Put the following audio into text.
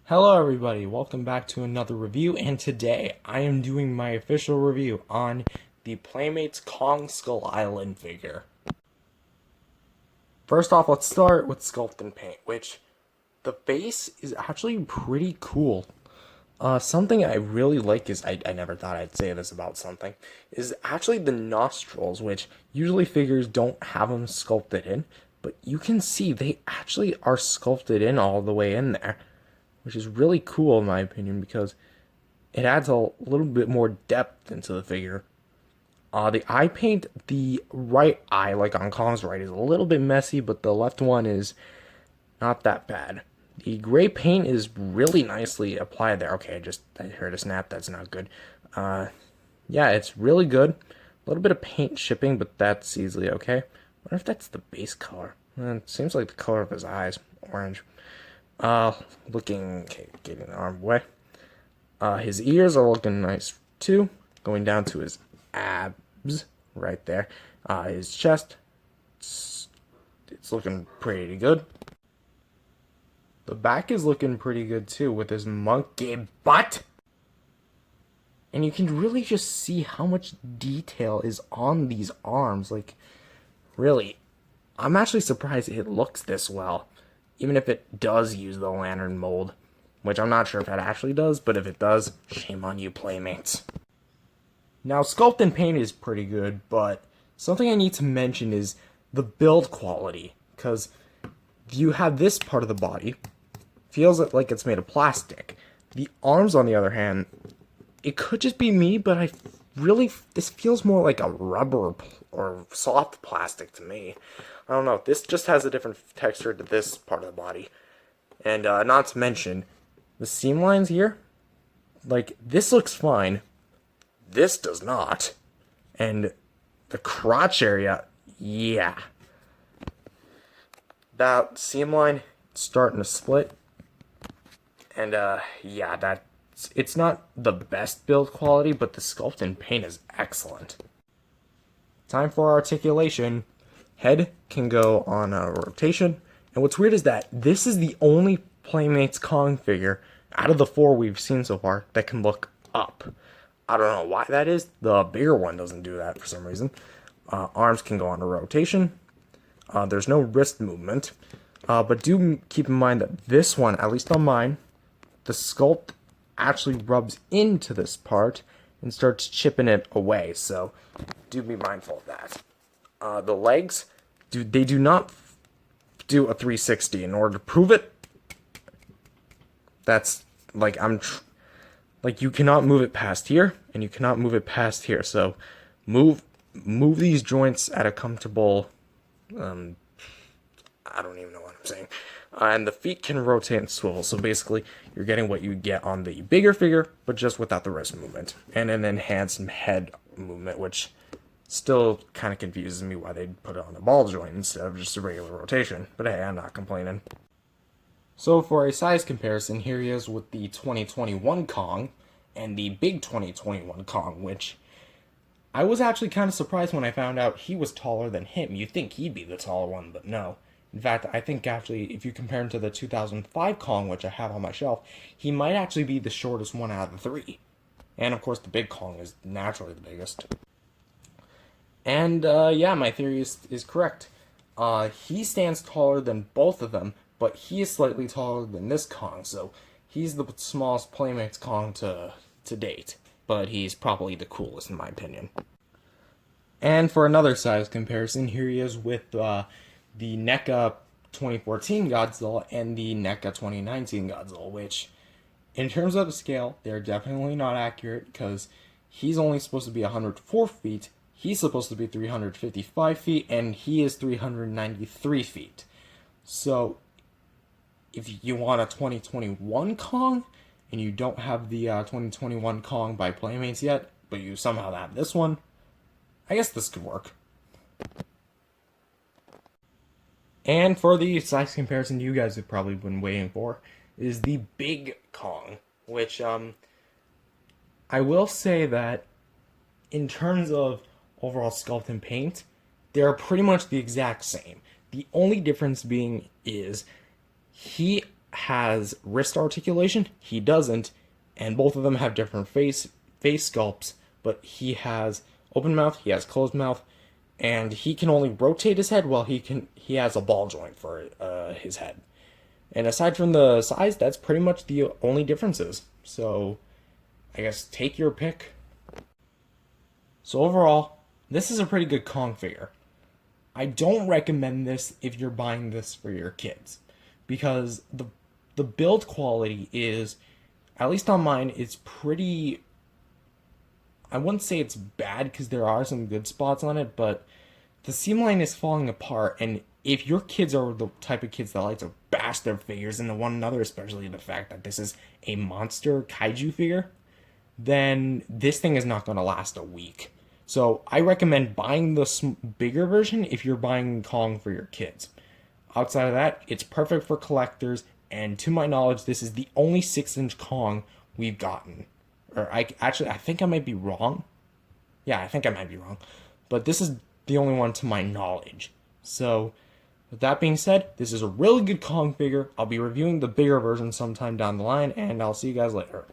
Hello everybody, welcome back to another review, and today I am doing my official review on the Playmates Kong Skull Island figure. First off, let's start with Sculpting Paint, which the base is actually pretty cool. Something I really like is, I never thought I'd say this about something, is actually the nostrils, which usually figures don't have them sculpted in, but you can see they actually are sculpted in all the way in there, which is really cool in my opinion because it adds a little bit more depth into the figure. The eye paint, the right eye, like on Kong's right, is a little bit messy, but the left one is not that bad. The gray paint is really nicely applied there. Okay, I heard a snap. That's not good. Yeah, it's really good. A little bit of paint shipping, but that's easily okay. I wonder if that's the base color. It seems like the color of his eyes, orange. Okay, getting the arm away. His ears are looking nice too, going down to his abs right there. His chest, it's looking pretty good. The back is looking pretty good too with his monkey butt. And you can really just see how much detail is on these arms. Like, really, I'm actually surprised it looks this well. Even if it does use the lantern mold, which I'm not sure if it actually does, but if it does, shame on you, Playmates. Now, Sculpting Paint is pretty good, but something I need to mention is the build quality, because you have this part of the body, feels like it's made of plastic. The arms, on the other hand, it could just be me, but this feels more like a rubber or soft plastic to me. I don't know. This just has a different texture to this part of the body. And not to mention, the seam lines here, like, this looks fine. This does not. And the crotch area, yeah. That seam line starting to split. And, yeah, it's not the best build quality, but the Sculpting Paint is excellent. Time for articulation. Head can go on a rotation. And what's weird is that this is the only Playmates Kong figure out of the 4 we've seen so far that can look up. I don't know why that is. The bigger one doesn't do that for some reason. Arms can go on a rotation. There's no wrist movement. But do keep in mind that this one, at least on mine, the sculpt actually rubs into this part and starts chipping it away. So do be mindful of that. The legs, they do not do a 360. In order to prove it, that's like you cannot move it past here, and you cannot move it past here. So move these joints at a comfortable. I don't even know what I'm saying. And the feet can rotate and swivel. So basically, you're getting what you get on the bigger figure, but just without the wrist movement and an enhanced head movement, which still kind of confuses me why they'd put it on a ball joint instead of just a regular rotation. But hey, I'm not complaining. So for a size comparison, here he is with the 2021 Kong and the big 2021 Kong, which I was actually kind of surprised when I found out he was taller than him. You'd think he'd be the taller one, but no. In fact, I think actually, if you compare him to the 2005 Kong, which I have on my shelf, he might actually be the shortest one out of the 3. And of course, the big Kong is naturally the biggest. And, yeah, my theory is correct. He stands taller than both of them, but he is slightly taller than this Kong, so he's the smallest Playmates Kong to date. But he's probably the coolest, in my opinion. And for another size comparison, here he is with, the NECA 2014 Godzilla and the NECA 2019 Godzilla, which, in terms of the scale, they're definitely not accurate, because he's only supposed to be 104 feet, he's supposed to be 355 feet, and he is 393 feet. So, if you want a 2021 Kong, and you don't have the 2021 Kong by Playmates yet, but you somehow have this one, I guess this could work. And for the size comparison you guys have probably been waiting for, is the big Kong, which, I will say that in terms of overall sculpt and paint, they're pretty much the exact same. The only difference being is he has wrist articulation, he doesn't, and both of them have different face sculpts, but he has open mouth, he has closed mouth, and he can only rotate his head while he has a ball joint for his head. And aside from the size, that's pretty much the only differences. So I guess take your pick. So overall, this is a pretty good Kong figure. I don't recommend this if you're buying this for your kids, because the build quality is, at least on mine, it's pretty. I wouldn't say it's bad because there are some good spots on it, but the seam line is falling apart. And if your kids are the type of kids that like to bash their figures into one another, especially the fact that this is a monster kaiju figure, then this thing is not going to last a week. So I recommend buying the bigger version if you're buying Kong for your kids. Outside of that, it's perfect for collectors, and to my knowledge, this is the only 6-inch Kong we've gotten. Or I think I might be wrong. Yeah, I think I might be wrong. But this is the only one to my knowledge. So, with that being said, this is a really good Kong figure. I'll be reviewing the bigger version sometime down the line, and I'll see you guys later.